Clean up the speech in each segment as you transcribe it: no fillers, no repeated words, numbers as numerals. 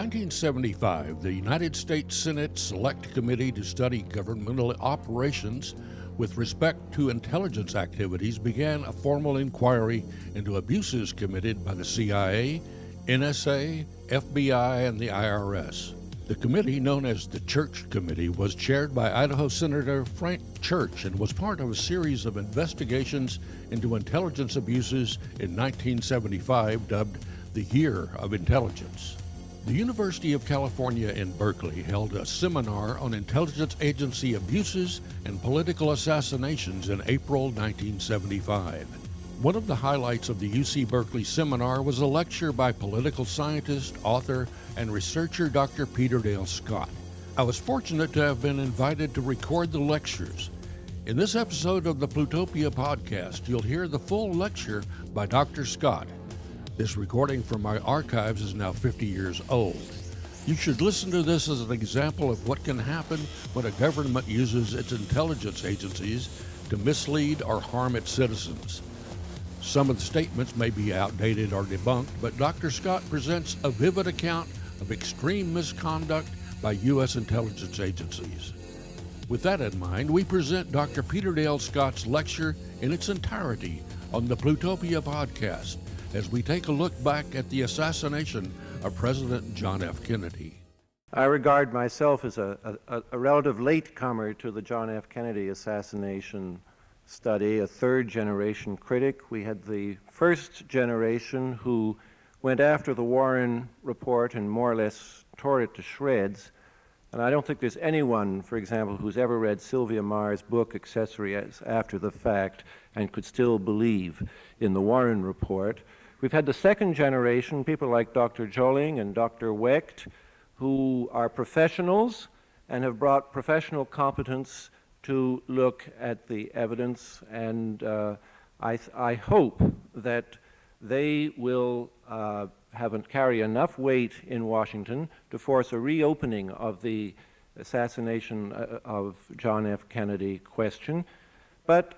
1975, the United States Senate Select Committee to Study Governmental Operations with respect to intelligence activities began a formal inquiry into abuses committed by the CIA, N.S.A., F.B.I., and the I.R.S. The committee, known as the Church Committee, was chaired by Idaho Senator Frank Church and was part of a series of investigations into intelligence abuses in 1975 dubbed the Year of Intelligence. The University of California in Berkeley held a seminar on intelligence agency abuses and political assassinations in April 1975. One of the highlights of the UC Berkeley seminar was a lecture by political scientist, author, and researcher Dr. Peter Dale Scott. I was fortunate to have been invited to record the lectures. In this episode of the Plutopia podcast, you'll hear the full lecture by Dr. Scott. This recording from my archives is now 50 years old. You should listen to this as an example of what can happen when a government uses its intelligence agencies to mislead or harm its citizens. Some of the statements may be outdated or debunked, but Dr. Scott presents a vivid account of extreme misconduct by U.S. intelligence agencies. With that in mind, we present Dr. Peter Dale Scott's lecture in its entirety on the Plutopia podcast, as we take a look back at the assassination of President John F. Kennedy. I regard myself as a relative latecomer to the John F. Kennedy assassination study, a third-generation critic. We had the first generation who went after the Warren report and more or less tore it to shreds. And I don't think there's anyone, for example, who's ever read Sylvia Maher's book, Accessory After the Fact, and could still believe in the Warren report. We've had the second generation, people like Dr. Joling and Dr. Wecht, who are professionals and have brought professional competence to look at the evidence, and I hope that they will carry enough weight in Washington to force a reopening of the assassination of John F. Kennedy question. But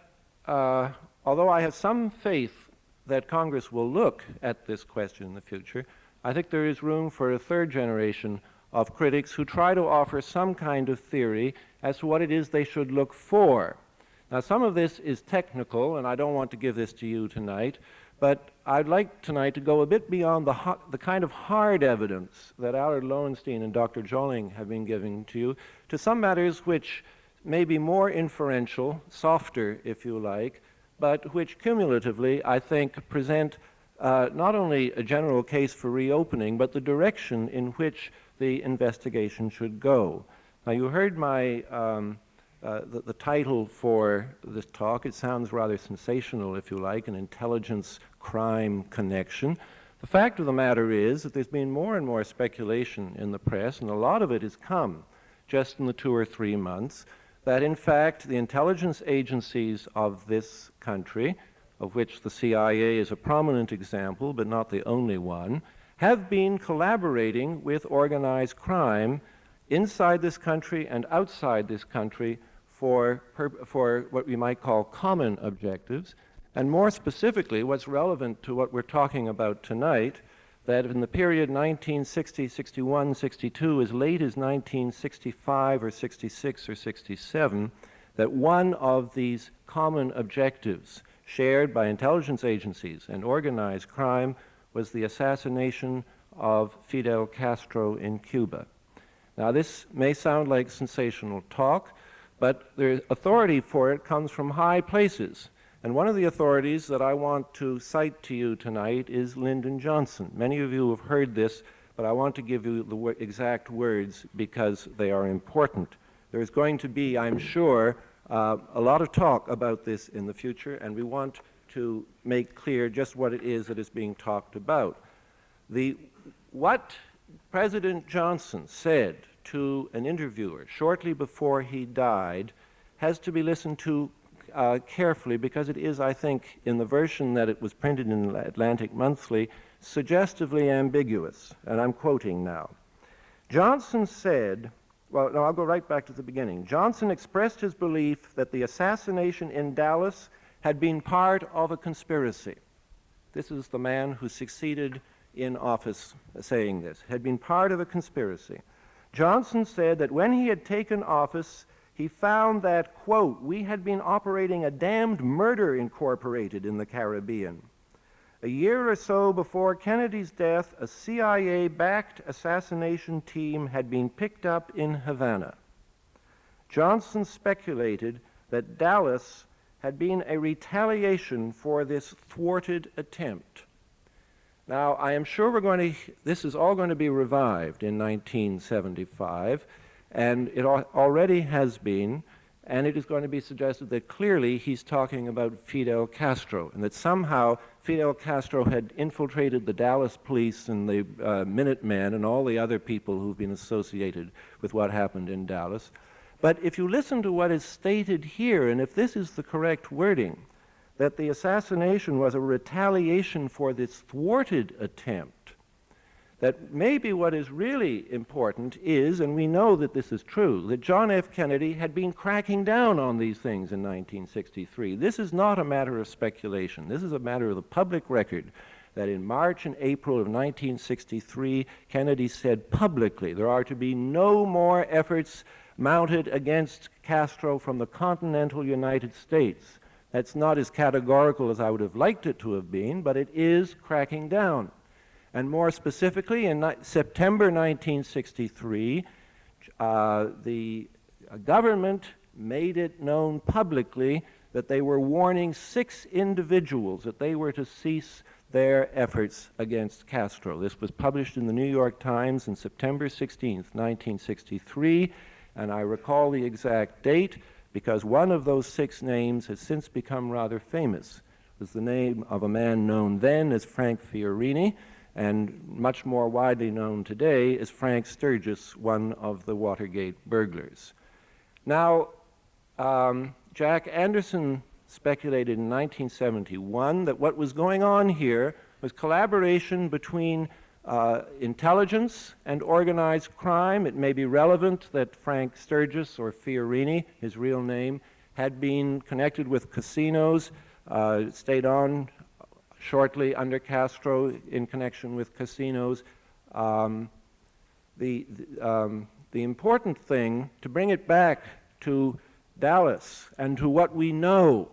although I have some faith that Congress will look at this question in the future, I think there is room for a third generation of critics who try to offer some kind of theory as to what it is they should look for. Now, some of this is technical, and I don't want to give this to you tonight, but I'd like tonight to go a bit beyond the kind of hard evidence that Allard Lowenstein and Dr. Joling have been giving to you, to some matters which may be more inferential, softer, if you like, but which cumulatively, I think, present not only a general case for reopening, but the direction in which the investigation should go. Now, you heard my the title for this talk. It sounds rather sensational, if you like, an intelligence crime connection. The fact of the matter is that there's been more and more speculation in the press, and a lot of it has come just in the 2 or 3 months, that in fact the intelligence agencies of this country, of which the C.I.A. is a prominent example, but not the only one, have been collaborating with organized crime inside this country and outside this country for what we might call common objectives, and more specifically, what's relevant to what we're talking about tonight, that in the period 1960, 61, 62, as late as 1965 or 66 or 67, that one of these common objectives shared by intelligence agencies and organized crime was the assassination of Fidel Castro in Cuba. Now, this may sound like sensational talk, but the authority for it comes from high places. And one of the authorities that I want to cite to you tonight is Lyndon Johnson. Many of you have heard this, but I want to give you the exact words because they are important. There's going to be, I'm sure, a lot of talk about this in the future, and we want to make clear just what it is that is being talked about. What President Johnson said to an interviewer shortly before he died has to be listened to carefully, because it is, I think, in the version that it was printed in Atlantic Monthly, suggestively ambiguous. And I'm quoting now. Johnson said, well, no, I'll go right back to the beginning. Johnson expressed his belief that the assassination in Dallas had been part of a conspiracy. This is the man who succeeded in office saying this, had been part of a conspiracy. Johnson said that when he had taken office, he found that, quote, we had been operating a damned murder incorporated in the Caribbean. A year or so before Kennedy's death, a CIA-backed assassination team had been picked up in Havana. Johnson speculated that Dallas had been a retaliation for this thwarted attempt. Now, I am sure this is all going to be revived in 1975, and it already has been, and it is going to be suggested that clearly he's talking about Fidel Castro, and that somehow Fidel Castro had infiltrated the Dallas police and the Minutemen and all the other people who've been associated with what happened in Dallas. But if you listen to what is stated here, and if this is the correct wording, that the assassination was a retaliation for this thwarted attempt, that maybe what is really important is, and we know that this is true, that John F. Kennedy had been cracking down on these things in 1963. This is not a matter of speculation. This is a matter of the public record that in March and April of 1963, Kennedy said publicly there are to be no more efforts mounted against Castro from the continental United States. That's not as categorical as I would have liked it to have been, but it is cracking down. And more specifically, in September 1963, the government made it known publicly that they were warning 6 individuals that they were to cease their efforts against Castro. This was published in the New York Times on September 16th, 1963, and I recall the exact date because one of those 6 names has since become rather famous. It was the name of a man known then as Frank Fiorini, and much more widely known today as Frank Sturgis, one of the Watergate burglars. Now, Jack Anderson speculated in 1971 that what was going on here was collaboration between intelligence and organized crime. It may be relevant that Frank Sturgis, or Fiorini, his real name, had been connected with casinos, stayed on shortly under Castro in connection with casinos. The important thing, to bring it back to Dallas and to what we know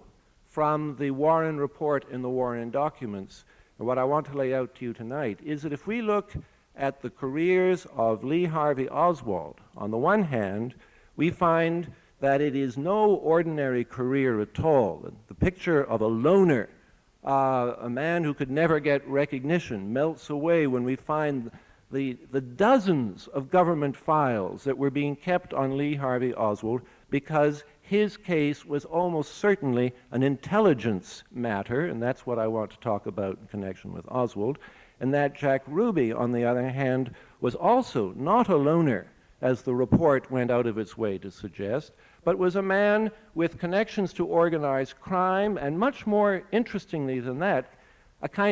from the Warren Report and the Warren documents, and what I want to lay out to you tonight, is that if we look at the careers of Lee Harvey Oswald, on the one hand, we find that it is no ordinary career at all. The picture of a loner, a man who could never get recognition, melts away when we find the dozens of government files that were being kept on Lee Harvey Oswald, because his case was almost certainly an intelligence matter, and that's what I want to talk about in connection with Oswald, and that Jack Ruby, on the other hand, was also not a loner, as the report went out of its way to suggest, but was a man with connections to organized crime, and much more interestingly than that,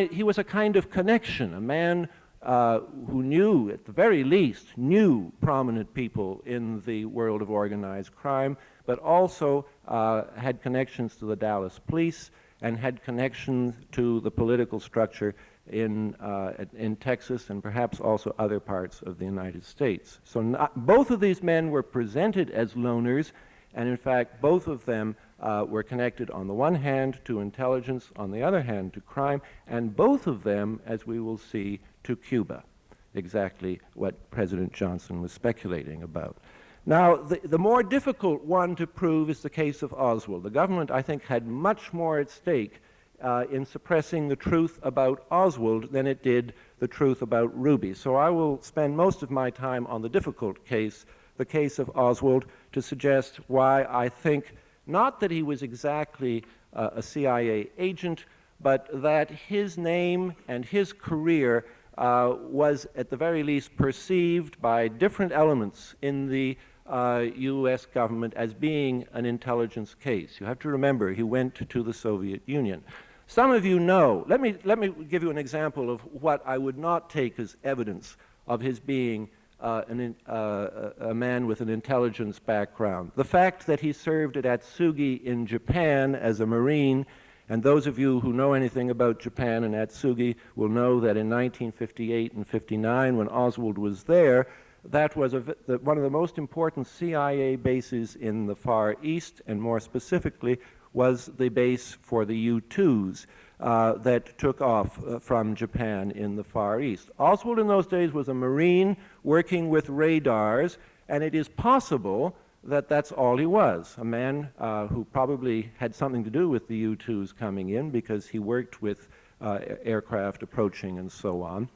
he was a kind of connection, a man who knew, at the very least, knew prominent people in the world of organized crime, but also had connections to the Dallas police and had connections to the political structure in Texas and perhaps also other parts of the United States. So both of these men were presented as loners, and in fact both of them were connected on the one hand to intelligence, on the other hand to crime, and both of them, as we will see, to Cuba, exactly what President Johnson was speculating about. Now, the more difficult one to prove is the case of Oswald. The government, I think, had much more at stake in suppressing the truth about Oswald than it did the truth about Ruby. So I will spend most of my time on the difficult case, the case of Oswald, to suggest why I think not that he was exactly a CIA agent, but that his name and his career was at the very least perceived by different elements in the U.S. government as being an intelligence case. You have to remember, he went to the Soviet Union. Some of you know, let me give you an example of what I would not take as evidence of his being a man with an intelligence background. The fact that he served at Atsugi in Japan as a Marine And those of you who know anything about Japan and Atsugi will know that in 1958 and 59, when Oswald was there, that was one of the most important CIA bases in the Far East, and more specifically was the base for the U-2s that took off from Japan in the Far East. Oswald in those days was a Marine working with radars, and it is possible that that's all he was, a man who probably had something to do with the U-2s coming in because he worked with aircraft approaching and so on.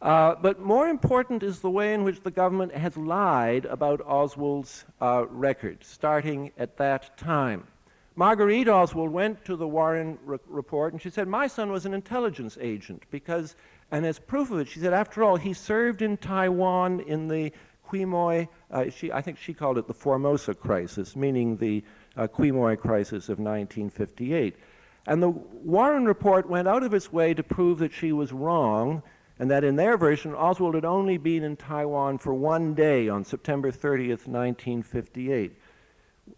But more important is the way in which the government has lied about Oswald's record, starting at that time. Marguerite Oswald went to the Warren report and she said, my son was an intelligence agent because, and as proof of it, she said, after all, he served in Taiwan in the Quemoy, I think she called it the Formosa crisis, meaning the Quemoy crisis of 1958. And the Warren report went out of its way to prove that she was wrong, and that in their version, Oswald had only been in Taiwan for one day on September 30th, 1958.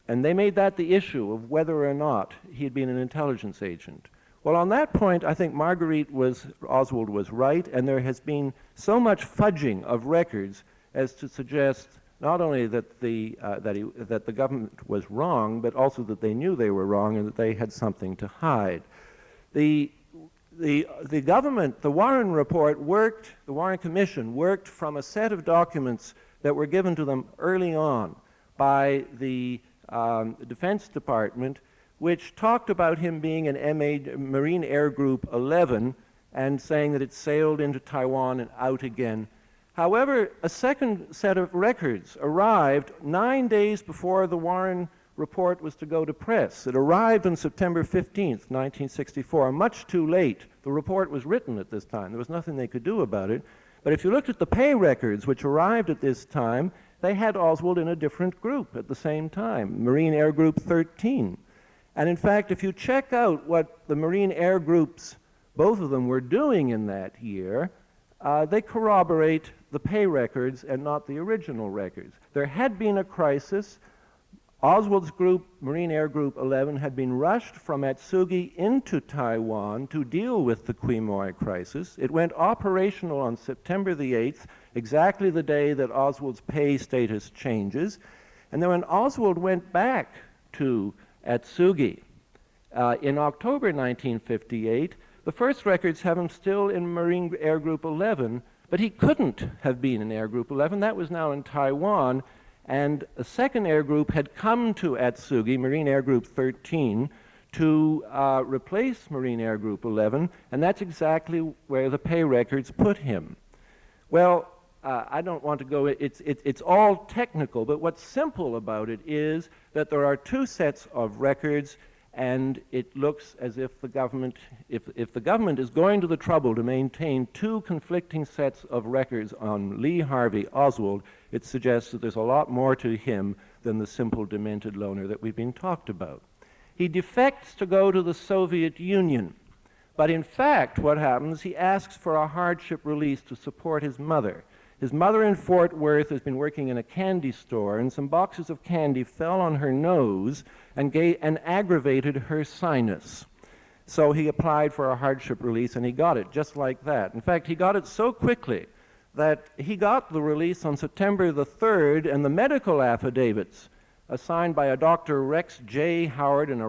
And they made that the issue of whether or not he had been an intelligence agent. Well, on that point, I think Oswald was right, and there has been so much fudging of records as to suggest not only that the government was wrong, but also that they knew they were wrong and that they had something to hide. The government, the Warren report the Warren Commission worked from a set of documents that were given to them early on by the Defense Department, which talked about him being an Marine Air Group 11 and saying that it sailed into Taiwan and out again. However, a second set of records arrived 9 days before the Warren report was to go to press. It arrived on September 15th, 1964, much too late. The report was written at this time. There was nothing they could do about it. But if you looked at the pay records, which arrived at this time, they had Oswald in a different group at the same time, Marine Air Group 13. And in fact, if you check out what the Marine Air Groups, both of them, were doing in that year, they corroborate the pay records and not the original records. There had been a crisis. Oswald's group, Marine Air Group 11, had been rushed from Atsugi into Taiwan to deal with the Quemoy crisis. It went operational on September the 8th, exactly the day that Oswald's pay status changes. And then when Oswald went back to Atsugi in October 1958, the first records have him still in Marine Air Group 11, but he couldn't have been in Air Group 11. That was now in Taiwan. And a second air group had come to Atsugi, Marine Air Group 13, to replace Marine Air Group 11, and that's exactly where the pay records put him. Well, I don't want to go, it's all technical, but what's simple about it is that there are two sets of records, and it looks as if the government, if the government is going to the trouble to maintain two conflicting sets of records on Lee Harvey Oswald, it suggests that there's a lot more to him than the simple demented loner that we've been talked about. He defects to go to the Soviet Union, but in fact what happens, he asks for a hardship release to support his mother. His mother in Fort Worth has been working in a candy store, and some boxes of candy fell on her nose and aggravated her sinus. So he applied for a hardship release, and he got it just like that. In fact, he got it so quickly that he got the release on September the 3rd, and the medical affidavits signed by a Dr. Rex J. Howard and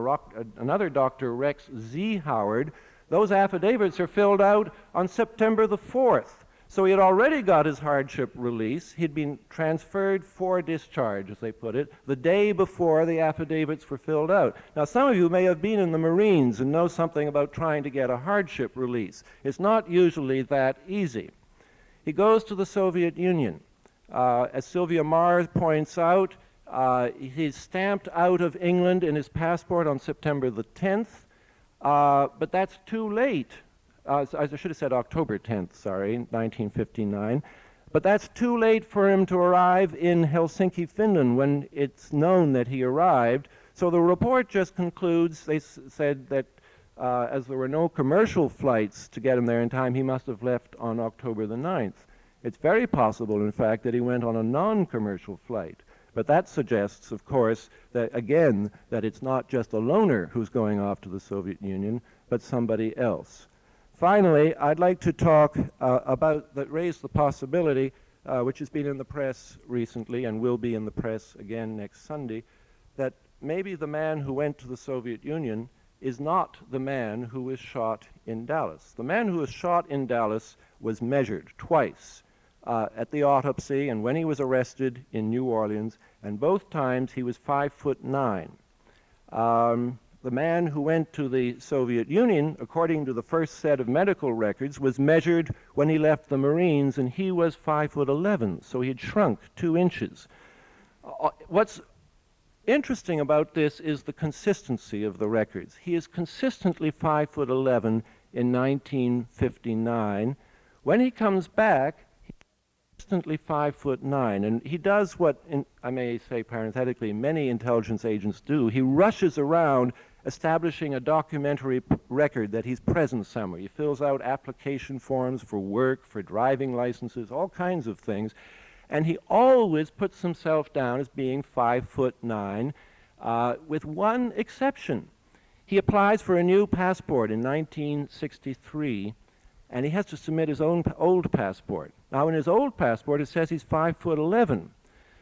another Dr. Rex Z. Howard, those affidavits are filled out on September the 4th. So he had already got his hardship release. He'd been transferred for discharge, as they put it, the day before the affidavits were filled out. Now, some of you may have been in the Marines and know something about trying to get a hardship release. It's not usually that easy. He goes to the Soviet Union. As Sylvia Marr points out, he's stamped out of England in his passport on September the 10th, but that's too late. I should have said October 10th, sorry, 1959. But that's too late for him to arrive in Helsinki, Finland, when it's known that he arrived. So the report just concludes, they said that as there were no commercial flights to get him there in time, he must have left on October the 9th. It's very possible, in fact, that he went on a non-commercial flight. But that suggests, of course, that again, that it's not just a loner who's going off to the Soviet Union, but somebody else. Finally, I'd like to talk raise the possibility, which has been in the press recently and will be in the press again next Sunday, that maybe the man who went to the Soviet Union is not the man who was shot in Dallas. The man who was shot in Dallas was measured twice at the autopsy and when he was arrested in New Orleans, and both times he was 5'9". The man who went to the Soviet Union, according to the first set of medical records, was measured when he left the Marines, and he was 5'11", so he had shrunk 2 inches. What's interesting about this is the consistency of the records. He is consistently 5'11" in 1959. When he comes back, he's consistently 5'9", and he does what, I may say parenthetically, many intelligence agents do. He rushes around establishing a documentary record that he's present somewhere. He fills out application forms for work, for driving licenses, all kinds of things. And he always puts himself down as being 5'9", with one exception. He applies for a new passport in 1963, and he has to submit his own old passport. Now, in his old passport, it says he's 5'11".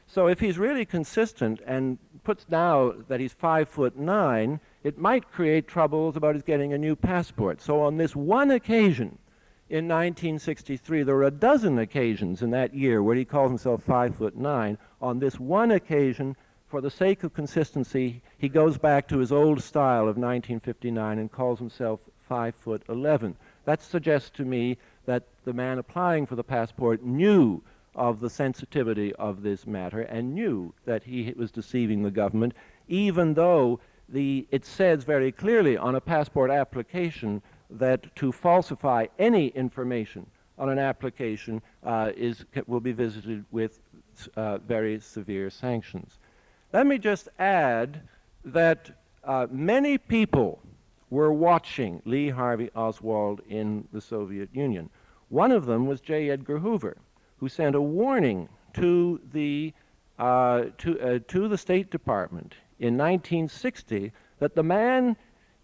So if he's really consistent and puts down that he's 5'9", it might create troubles about his getting a new passport. So on this one occasion, in 1963, there were a dozen occasions in that year where he called himself 5'9". On this one occasion, for the sake of consistency, he goes back to his old style of 1959 and calls himself 5'11". That suggests to me that the man applying for the passport knew of the sensitivity of this matter and knew that he was deceiving the government, even though it says very clearly on a passport application that to falsify any information on an application will be visited with very severe sanctions. Let me just add that many people were watching Lee Harvey Oswald in the Soviet Union. One of them was J. Edgar Hoover, who sent a warning to the State Department in 1960 that the man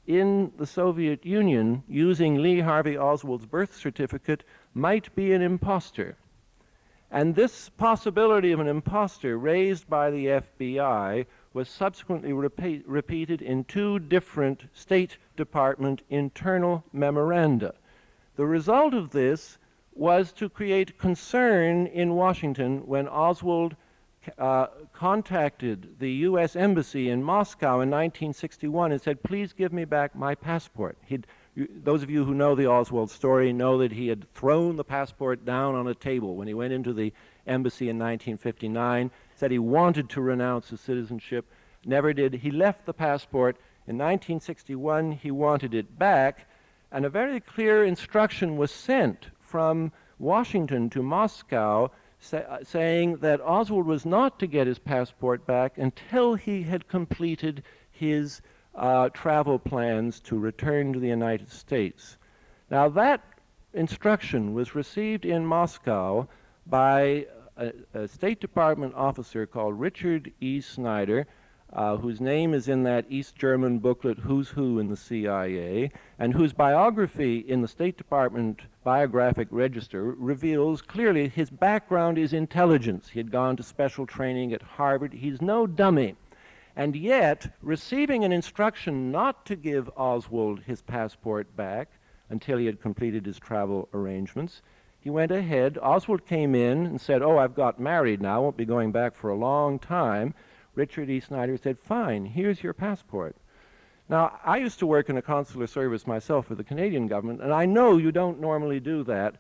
in the Soviet Union using Lee Harvey Oswald's birth certificate might be an imposter. And this possibility of an imposter raised by the F.B.I. was subsequently repeated in 2 different State Department internal memoranda. The result of this was to create concern in Washington when Oswald contacted the U.S. Embassy in Moscow in 1961 and said, please give me back my passport. Those of you who know the Oswald story know that he had thrown the passport down on a table when he went into the embassy in 1959, said he wanted to renounce his citizenship, never did. He left the passport. In 1961, he wanted it back, and a very clear instruction was sent from Washington to Moscow saying that Oswald was not to get his passport back until he had completed his travel plans to return to the United States. Now that instruction was received in Moscow by a State Department officer called Richard E. Snyder, whose name is in that East German booklet, Who's Who in the C.I.A., and whose biography in the State Department Biographic Register reveals clearly his background is intelligence. He had gone to special training at Harvard. He's no dummy. And yet, receiving an instruction not to give Oswald his passport back until he had completed his travel arrangements, he went ahead. Oswald came in and said, oh, I've got married now, won't be going back for a long time. Richard E. Snyder said, fine, here's your passport. Now, I used to work in a consular service myself for the Canadian government, and I know you don't normally do that,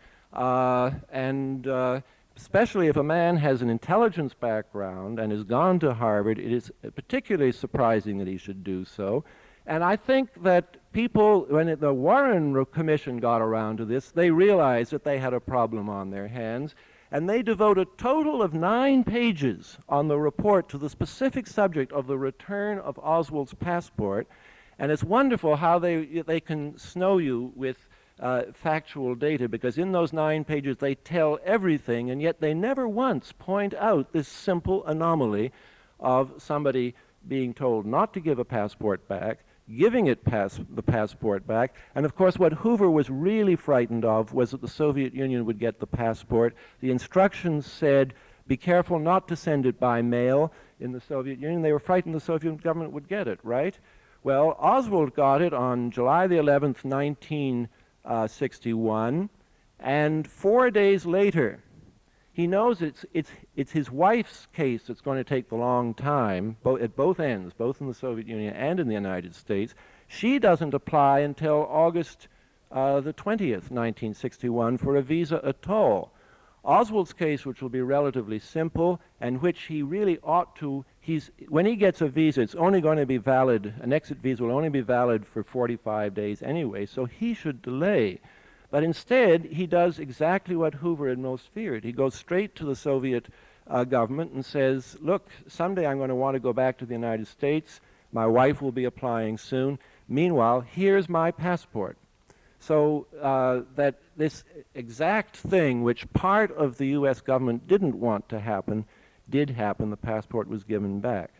especially if a man has an intelligence background and has gone to Harvard, it is particularly surprising that he should do so. And I think that people, when the Warren Commission got around to this, they realized that they had a problem on their hands, and they devote a total of 9 pages on the report to the specific subject of the return of Oswald's passport. And it's wonderful how they can snow you with factual data, because in those 9 pages they tell everything, and yet they never once point out this simple anomaly of somebody being told not to give a passport back, giving it the passport back, and of course what Hoover was really frightened of was that the Soviet Union would get the passport. The instructions said, be careful not to send it by mail in the Soviet Union. They were frightened the Soviet government would get it, right? Well, Oswald got it on July the 11th, 1961, and 4 days later, he knows it's his wife's case that's going to take the long time, at both ends, both in the Soviet Union and in the United States. She doesn't apply until August the 20th, 1961, for a visa at all. Oswald's case, which will be relatively simple, and which he really ought to, when he gets a visa, it's only going to be valid, an exit visa will only be valid for 45 days anyway, so he should delay. But instead, he does exactly what Hoover had most feared. He goes straight to the Soviet government and says, look, someday I'm going to want to go back to the United States. My wife will be applying soon. Meanwhile, here's my passport. So that this exact thing, which part of the U.S. government didn't want to happen, did happen. The passport was given back.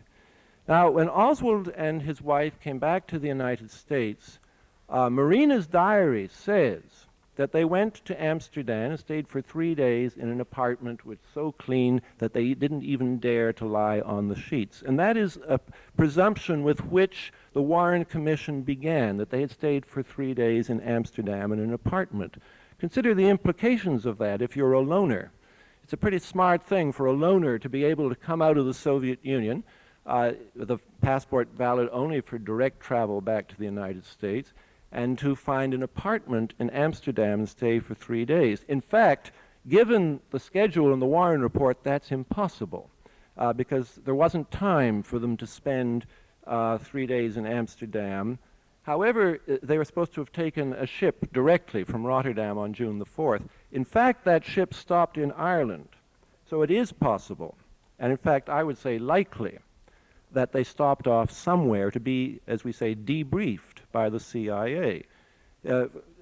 Now, when Oswald and his wife came back to the United States, Marina's diary says that they went to Amsterdam and stayed for 3 days in an apartment which was so clean that they didn't even dare to lie on the sheets. And that is a presumption with which the Warren Commission began, that they had stayed for 3 days in Amsterdam in an apartment. Consider the implications of that if you're a loner. It's a pretty smart thing for a loner to be able to come out of the Soviet Union, the passport valid only for direct travel back to the United States, and to find an apartment in Amsterdam and stay for 3 days. In fact, given the schedule in the Warren Report, that's impossible because there wasn't time for them to spend 3 days in Amsterdam. However, they were supposed to have taken a ship directly from Rotterdam on June the 4th. In fact, that ship stopped in Ireland. So it is possible, and in fact, I would say likely, that they stopped off somewhere to be, as we say, debriefed by the CIA.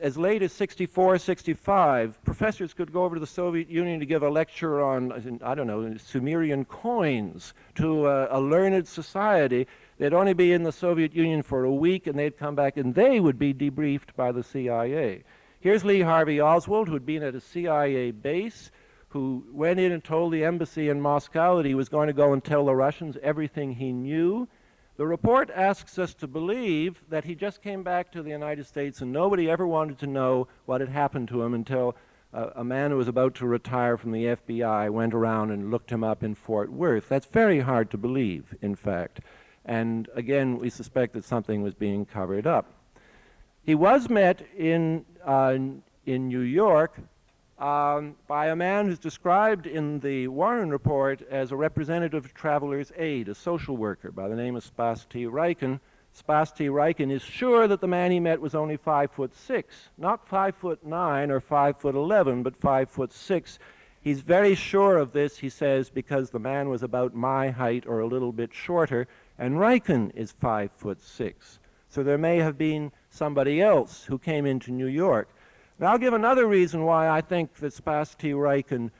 As late as 64, 65, professors could go over to the Soviet Union to give a lecture on, I don't know, Sumerian coins to a learned society. They'd only be in the Soviet Union for a week, and they'd come back, and they would be debriefed by the CIA. Here's Lee Harvey Oswald, who had been at a CIA base, who went in and told the embassy in Moscow that he was going to go and tell the Russians everything he knew. The report asks us to believe that he just came back to the United States and nobody ever wanted to know what had happened to him until a man who was about to retire from the FBI went around and looked him up in Fort Worth. That's very hard to believe, in fact. And again, we suspect that something was being covered up. He was met in New York by a man who's described in the Warren Report as a representative of traveler's aid, a social worker by the name of Spas T. Ryken. Spas T. Ryken is sure that the man he met was only 5'6", not 5'9" or 5'11", but 5'6". He's very sure of this, he says, because the man was about my height or a little bit shorter, and Ryken is 5'6". So there may have been somebody else who came into New York. Now, I'll give another reason why I think that Spas T. Ryken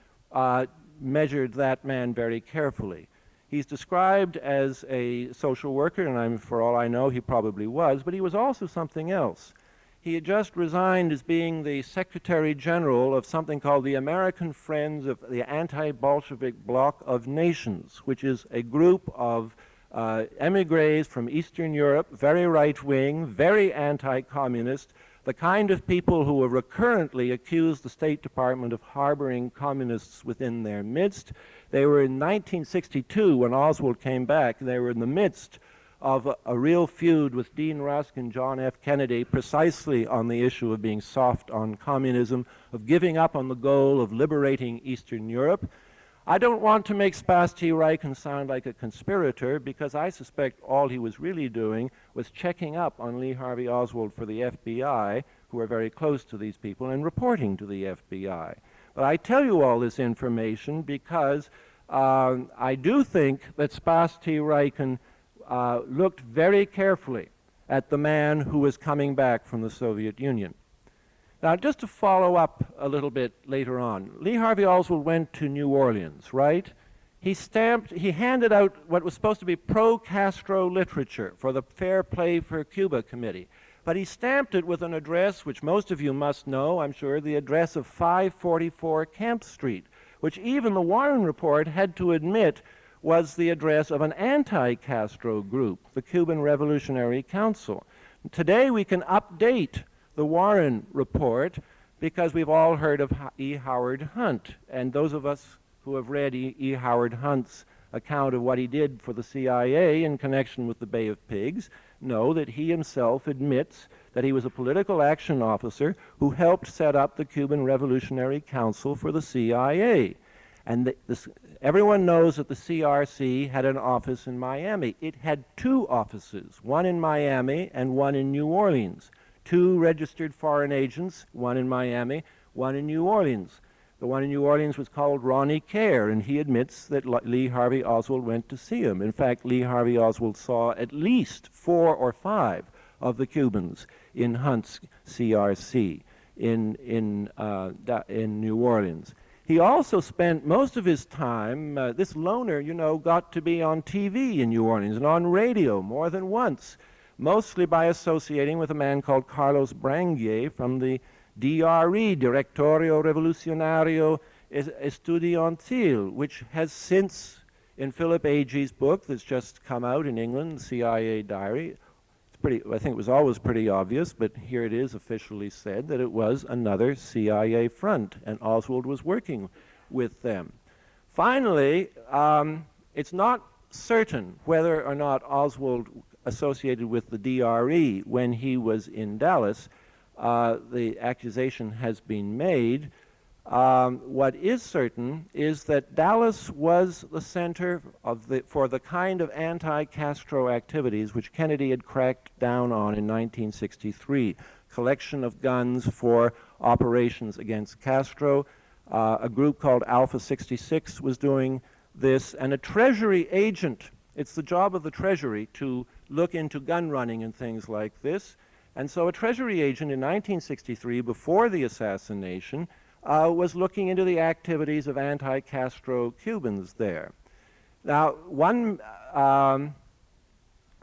measured that man very carefully. He's described as a social worker, and for all I know, he probably was, but he was also something else. He had just resigned as being the Secretary General of something called the American Friends of the Anti-Bolshevik Bloc of Nations, which is a group of emigres from Eastern Europe, very right-wing, very anti-communist, the kind of people who have recurrently accused the State Department of harboring communists within their midst. They were in 1962, when Oswald came back, they were in the midst of a real feud with Dean Rusk and John F. Kennedy, precisely on the issue of being soft on communism, of giving up on the goal of liberating Eastern Europe. I don't want to make Spas T. Ryken sound like a conspirator, because I suspect all he was really doing was checking up on Lee Harvey Oswald for the FBI, who are very close to these people, and reporting to the FBI. But I tell you all this information because I do think that Spas T. Ryken looked very carefully at the man who was coming back from the Soviet Union. Now, just to follow up a little bit later on, Lee Harvey Oswald went to New Orleans, right? he handed out what was supposed to be pro-Castro literature for the Fair Play for Cuba Committee. But he stamped it with an address which most of you must know, I'm sure, the address of 544 Camp Street, which even the Warren Report had to admit was the address of an anti-Castro group, the Cuban Revolutionary Council. Today we can update the Warren Report because we've all heard of E. Howard Hunt, and those of us who have read E. Howard Hunt's account of what he did for the CIA in connection with the Bay of Pigs know that he himself admits that he was a political action officer who helped set up the Cuban Revolutionary Council for the CIA. And everyone knows that the CRC had an office in Miami. It had two offices, one in Miami and one in New Orleans. Two registered foreign agents, one in Miami, one in New Orleans. The one in New Orleans was called Ronnie Kerr, and he admits that Lee Harvey Oswald went to see him. In fact, Lee Harvey Oswald saw at least 4 or 5 of the Cubans in Hunt's CRC in New Orleans. He also spent most of his time, this loner, you know, got to be on TV in New Orleans and on radio more than once, mostly by associating with a man called Carlos Branguier from the DRE, Directorio Revolucionario Estudiantil, which has since, in Philip Agee's book that's just come out in England, C.I.A. Diary, I think it was always pretty obvious, but here it is officially said that it was another CIA front, and Oswald was working with them. Finally, it's not certain whether or not Oswald associated with the DRE when he was in Dallas. The accusation has been made. What is certain is that Dallas was the center for the kind of anti-Castro activities which Kennedy had cracked down on in 1963. Collection of guns for operations against Castro. A group called Alpha 66 was doing this, and a Treasury agent. It's the job of the Treasury to look into gun running and things like this. And so a Treasury agent in 1963, before the assassination, was looking into the activities of anti-Castro Cubans there. Now, one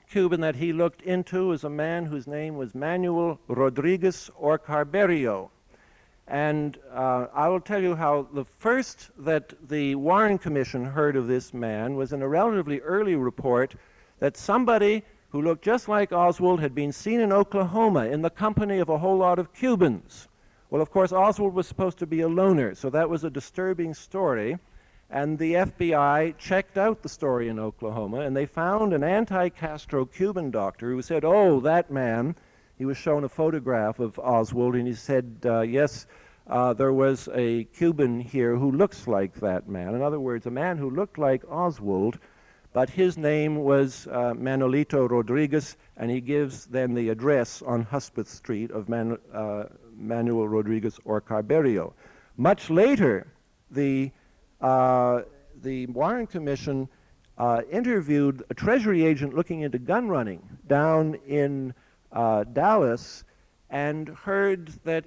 Cuban that he looked into is a man whose name was Manuel Rodriguez or Carberio. And I will tell you how the first that the Warren Commission heard of this man was in a relatively early report that somebody who looked just like Oswald had been seen in Oklahoma in the company of a whole lot of Cubans. Well, of course, Oswald was supposed to be a loner, so that was a disturbing story. And the FBI checked out the story in Oklahoma, and they found an anti-Castro Cuban doctor who said, oh, that man. He was shown a photograph of Oswald, and he said, yes, there was a Cuban here who looks like that man. In other words, a man who looked like Oswald, but his name was Manolito Rodriguez, and he gives then the address on Hudspeth Street of Manuel Rodriguez or Carberio. Much later, the Warren Commission interviewed a Treasury agent looking into gun running down in Dallas, and heard that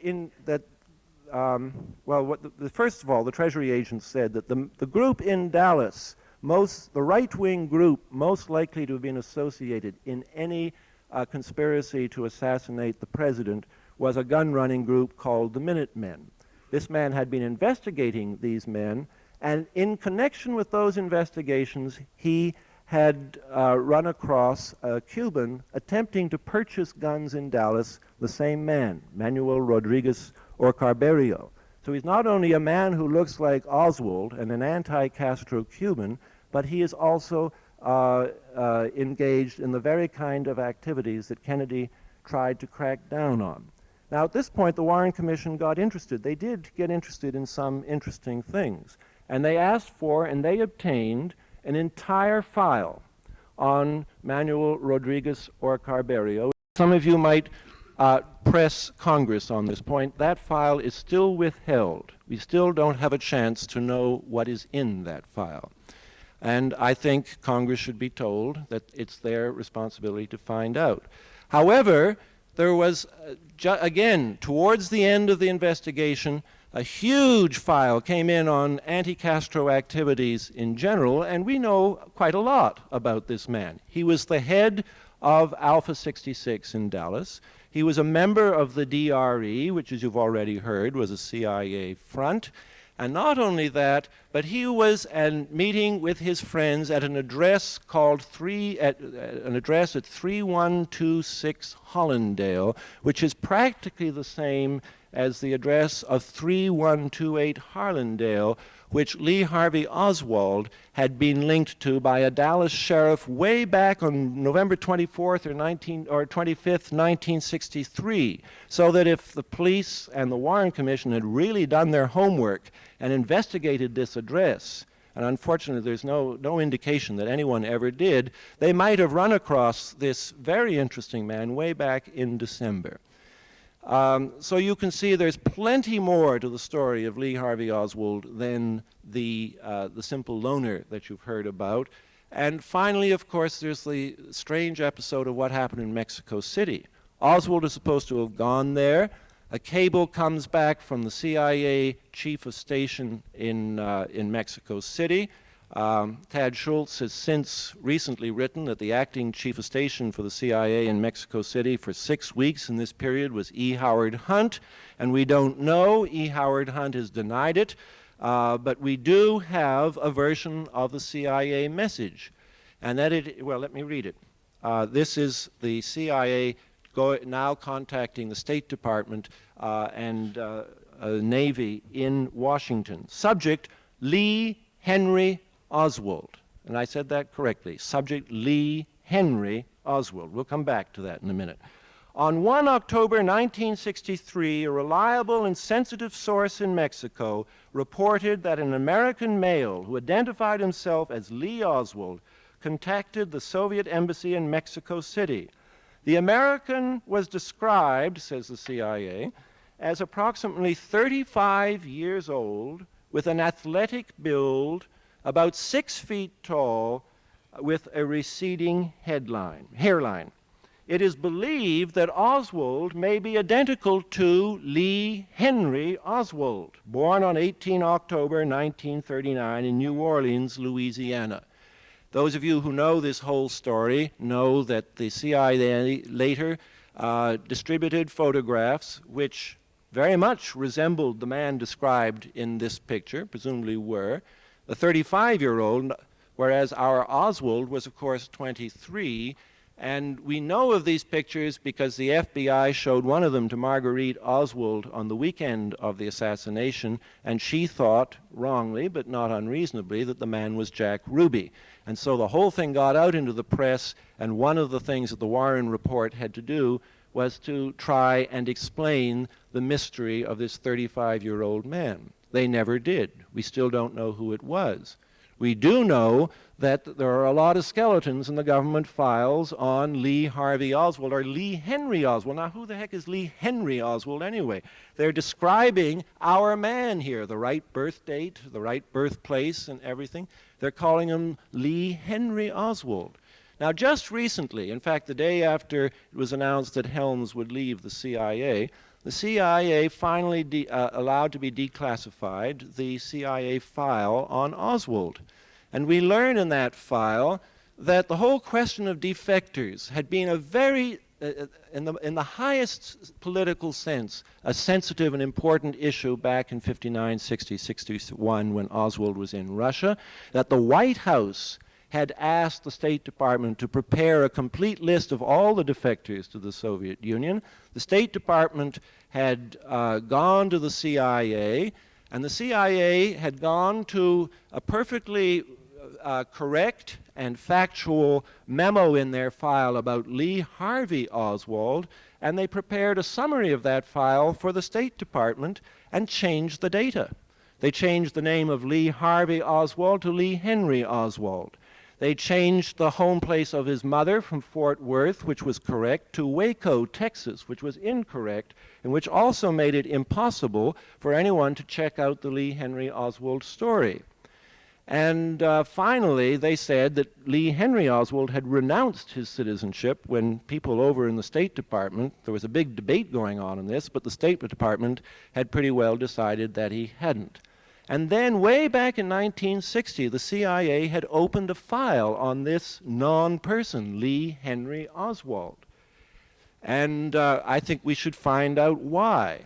first of all, the Treasury agent said that the group in Dallas, the right-wing group most likely to have been associated in any conspiracy to assassinate the president, was a gun-running group called the Minutemen. This man had been investigating these men, and in connection with those investigations, he had run across a Cuban attempting to purchase guns in Dallas, the same man, Manuel Rodriguez or Carberio. So he's not only a man who looks like Oswald and an anti-Castro Cuban, but he is also engaged in the very kind of activities that Kennedy tried to crack down on. Now, at this point, the Warren Commission got interested. They did get interested in some interesting things. And they asked for, and they obtained, an entire file on Manuel Rodriguez or Carberio. Some of you might press Congress on this point. That file is still withheld. We still don't have a chance to know what is in that file. And I think Congress should be told that it's their responsibility to find out. However, there was, again, towards the end of the investigation, A huge file came in on anti-Castro activities in general, and we know quite a lot about this man. He was the head of Alpha 66 in Dallas. He was a member of the DRE, which, as you've already heard, was a CIA front. And not only that, but he was meeting with his friends at an address called an address at 3126 Hollandale, which is practically the same as the address of 3128 Harlandale, which Lee Harvey Oswald had been linked to by a Dallas sheriff way back on November 24th or 25th, 1963. So that if the police and the Warren Commission had really done their homework and investigated this address, and unfortunately there's no indication that anyone ever did, they might have run across this very interesting man way back in December. So you can see there's plenty more to the story of Lee Harvey Oswald than the simple loner that you've heard about. And finally, of course, there's the strange episode of what happened in Mexico City. Oswald is supposed to have gone there. A cable comes back from the CIA chief of station in Mexico City. Tad Schultz has since recently written that the acting chief of station for the CIA in Mexico City for 6 weeks in this period was E. Howard Hunt, and we don't know. E. Howard Hunt has denied it, but we do have a version of the CIA message, and well, let me read it. This is the CIA now contacting the State Department and Navy in Washington. Subject, Lee Henry Oswald. And I said that correctly. Subject, Lee Henry Oswald. We'll come back to that in a minute. On 1 October 1963, a reliable and sensitive source in Mexico reported that an American male who identified himself as Lee Oswald contacted the Soviet embassy in Mexico City. The American was described, says the CIA, as approximately 35 years old, with an athletic build, about 6 feet tall, with a receding hairline. It is believed that Oswald may be identical to Lee Henry Oswald, born on 18 October 1939 in New Orleans, Louisiana. Those of you who know this whole story know that the CIA later distributed photographs which very much resembled the man described in this picture, presumably were, the 35-year-old, whereas our Oswald was, of course, 23. And we know of these pictures because the F.B.I. showed one of them to Marguerite Oswald on the weekend of the assassination, and she thought, wrongly but not unreasonably, that the man was Jack Ruby. And so the whole thing got out into the press, and one of the things that the Warren report had to do was to try and explain the mystery of this 35-year-old man. They never did. We still don't know who it was. We do know that there are a lot of skeletons in the government files on Lee Harvey Oswald, or Lee Henry Oswald. Now, who the heck is Lee Henry Oswald anyway? They're describing our man here, the right birth date, the right birthplace, and everything. They're calling him Lee Henry Oswald. Now, just recently, in fact, the day after it was announced that Helms would leave the CIA finally allowed to be declassified the CIA file on Oswald. And we learn in that file that the whole question of defectors had been a very, in the highest political sense, a sensitive and important issue back in 59, 60, 61 when Oswald was in Russia, that the White House had asked the State Department to prepare a complete list of all the defectors to the Soviet Union. The State Department had gone to the CIA, and the CIA had gone to a perfectly correct and factual memo in their file about Lee Harvey Oswald, and they prepared a summary of that file for the State Department and changed the data. They changed the name of Lee Harvey Oswald to Lee Henry Oswald. They changed the home place of his mother from Fort Worth, which was correct, to Waco, Texas, which was incorrect, and which also made it impossible for anyone to check out the Lee Henry Oswald story. And finally, they said that Lee Henry Oswald had renounced his citizenship when people over in the State Department, there was a big debate going on this, but the State Department had pretty well decided that he hadn't. And then way back in 1960, the CIA had opened a file on this non-person, Lee Henry Oswald. And I think we should find out why.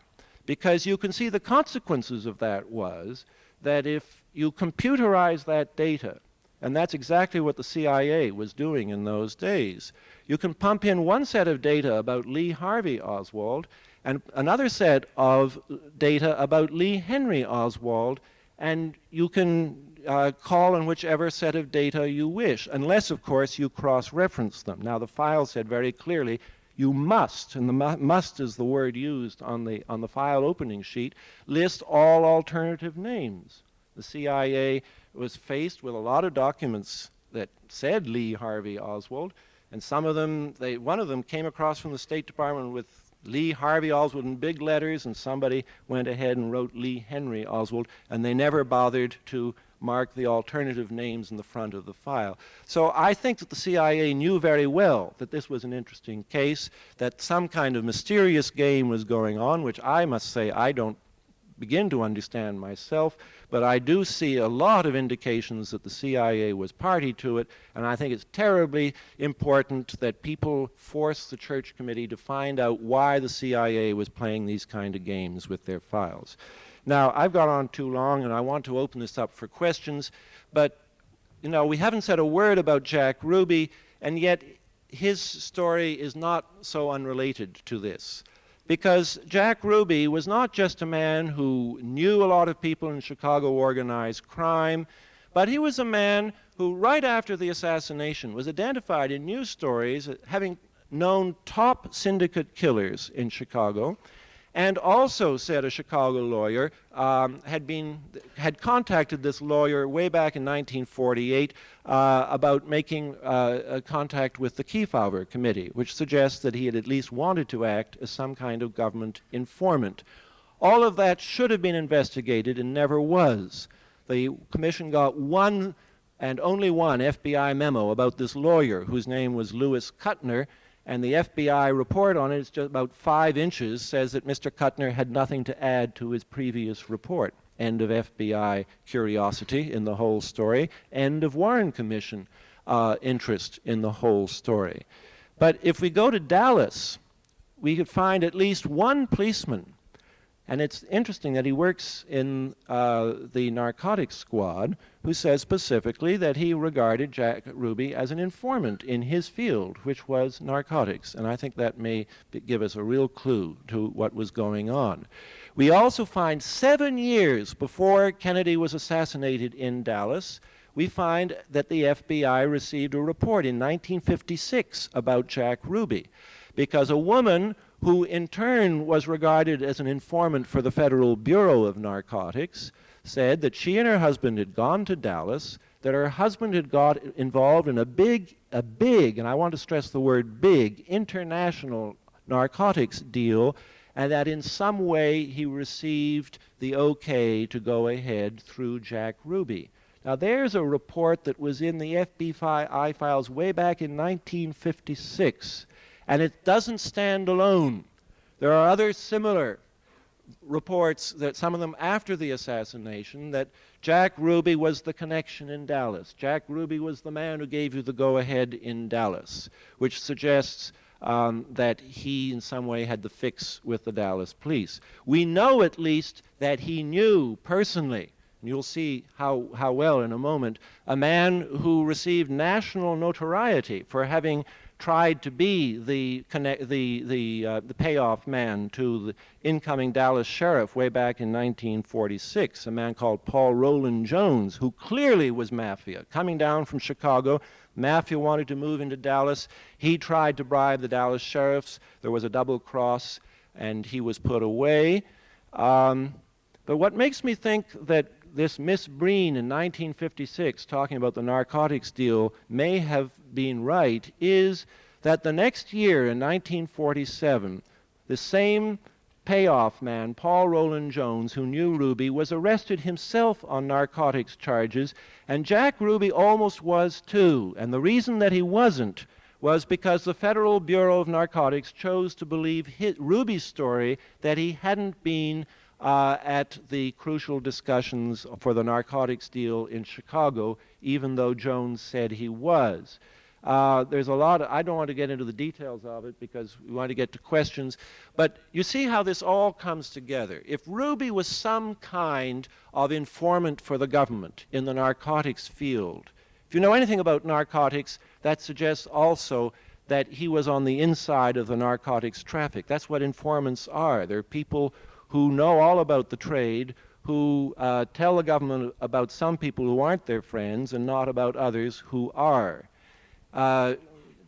Because you can see the consequences of that was that if you computerize that data, and that's exactly what the CIA was doing in those days, you can pump in one set of data about Lee Harvey Oswald and another set of data about Lee Henry Oswald, and you can call on whichever set of data you wish, unless, of course, you cross-reference them. Now, the file said very clearly, you must, and the must is the word used on the file opening sheet, list all alternative names. The CIA was faced with a lot of documents that said Lee Harvey Oswald, and some of them, one of them came across from the State Department with Lee Harvey Oswald in big letters, and somebody went ahead and wrote Lee Henry Oswald, and they never bothered to mark the alternative names in the front of the file. So I think that the CIA knew very well that this was an interesting case, that some kind of mysterious game was going on, which I must say I don't begin to understand myself, but I do see a lot of indications that the CIA was party to it, and I think it's terribly important that people force the Church Committee to find out why the CIA was playing these kind of games with their files. Now, I've gone on too long, and I want to open this up for questions, but you know, we haven't said a word about Jack Ruby, and yet his story is not so unrelated to this. Because Jack Ruby was not just a man who knew a lot of people in Chicago organized crime, but he was a man who, right after the assassination, was identified in news stories as having known top syndicate killers in Chicago, and also, said a Chicago lawyer, had contacted this lawyer way back in 1948 about making contact with the Kefauver Committee, which suggests that he had at least wanted to act as some kind of government informant. All of that should have been investigated and never was. The commission got one and only one FBI memo about this lawyer, whose name was Louis Kuttner, and the FBI report on it is just about 5 inches, says that Mr. Kuttner had nothing to add to his previous report. End of FBI curiosity in the whole story. End of Warren Commission interest in the whole story. But if we go to Dallas, we could find at least one policeman, and it's interesting that he works in the narcotics squad, who says specifically that he regarded Jack Ruby as an informant in his field, which was narcotics. And I think that may give us a real clue to what was going on. We also find 7 years before Kennedy was assassinated in Dallas, we find that the FBI received a report in 1956 about Jack Ruby, because a woman who in turn was regarded as an informant for the Federal Bureau of Narcotics, said that she and her husband had gone to Dallas, that her husband had got involved in a big, and I want to stress the word big, international narcotics deal, and that in some way he received the okay to go ahead through Jack Ruby. Now there's a report that was in the F.B.I. files way back in 1956, and it doesn't stand alone. There are other similar reports, that some of them after the assassination, that Jack Ruby was the connection in Dallas. Jack Ruby was the man who gave you the go-ahead in Dallas, which suggests that he in some way had the fix with the Dallas police. We know at least that he knew personally, and you'll see how well in a moment, a man who received national notoriety for having tried to be the payoff man to the incoming Dallas sheriff way back in 1946, a man called Paul Roland Jones, who clearly was mafia. Coming down from Chicago, mafia wanted to move into Dallas. He tried to bribe the Dallas sheriffs. There was a double cross, and he was put away. But what makes me think that this Miss Breen in 1956, talking about the narcotics deal, may have been right, is that the next year in 1947, the same payoff man, Paul Roland Jones, who knew Ruby, was arrested himself on narcotics charges, and Jack Ruby almost was too. And the reason that he wasn't was because the Federal Bureau of Narcotics chose to believe Ruby's story that he hadn't been at the crucial discussions for the narcotics deal in Chicago, even though Jones said he was. There's a lot I don't want to get into the details of it because we want to get to questions, but you see how this all comes together. If Ruby was some kind of informant for the government in the narcotics field, if you know anything about narcotics, that suggests also that he was on the inside of the narcotics traffic. That's what informants are. They're people who know all about the trade, who tell the government about some people who aren't their friends and not about others who are.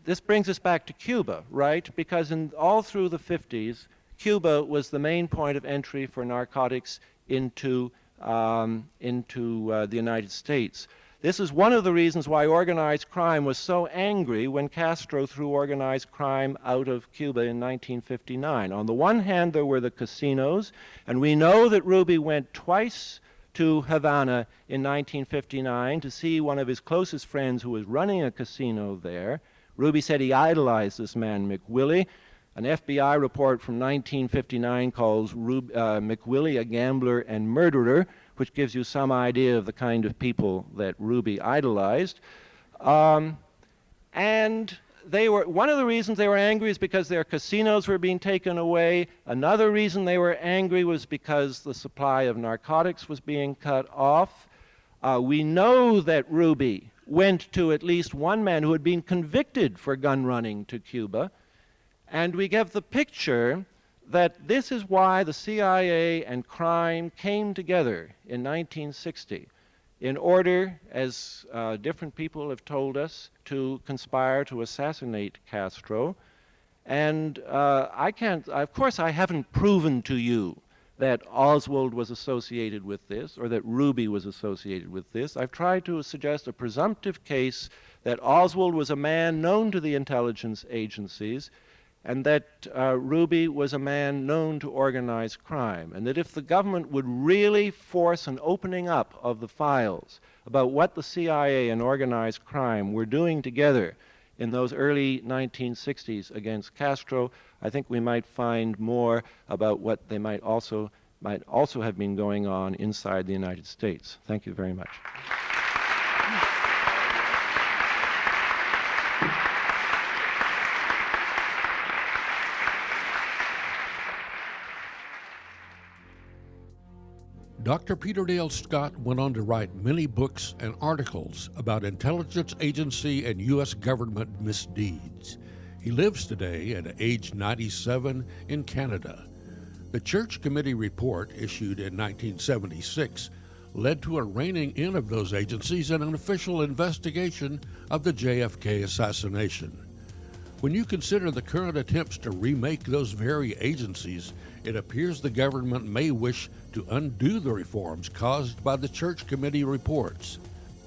This brings us back to Cuba, right? Because all through the 50s, Cuba was the main point of entry for narcotics into the United States. This is one of the reasons why organized crime was so angry when Castro threw organized crime out of Cuba in 1959. On the one hand, there were the casinos, and we know that Ruby went twice to Havana in 1959 to see one of his closest friends who was running a casino there. Ruby said he idolized this man, McWillie. An F.B.I. report from 1959 calls McWillie a gambler and murderer, which gives you some idea of the kind of people that Ruby idolized. And one of the reasons they were angry is because their casinos were being taken away. Another reason they were angry was because the supply of narcotics was being cut off. We know that Ruby went to at least one man who had been convicted for gun running to Cuba. And we get the picture that this is why the CIA and crime came together in 1960 in order, as different people have told us, to conspire to assassinate Castro. And of course I haven't proven to you that Oswald was associated with this or that Ruby was associated with this. I've tried to suggest a presumptive case that Oswald was a man known to the intelligence agencies and that Ruby was a man known to organize crime, and that if the government would really force an opening up of the files about what the CIA and organized crime were doing together in those early 1960s against Castro, I think we might find more about what they might also have been going on inside the United States. Thank you very much. Dr. Peter Dale Scott went on to write many books and articles about intelligence agency and U.S. government misdeeds. He lives today at age 97 in Canada. The Church Committee report, issued in 1976, led to a reining in of those agencies and an official investigation of the JFK assassination. When you consider the current attempts to remake those very agencies, it appears the government may wish to undo the reforms caused by the Church Committee reports.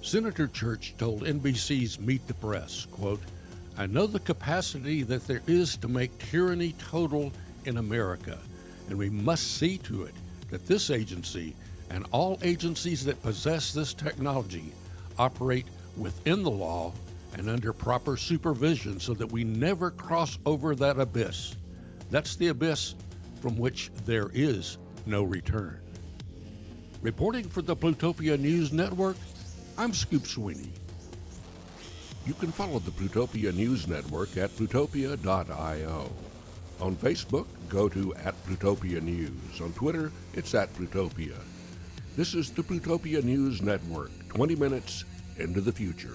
Senator Church told NBC's Meet the Press, quote, "I know the capacity that there is to make tyranny total in America, and we must see to it that this agency and all agencies that possess this technology operate within the law and under proper supervision so that we never cross over that abyss. That's the abyss from which there is no return." Reporting for the Plutopia News Network, I'm Scoop Sweeney. You can follow the Plutopia News Network at plutopia.io. On Facebook, go to @Plutopia News. On Twitter, it's @Plutopia. This is the Plutopia News Network, 20 minutes into the future.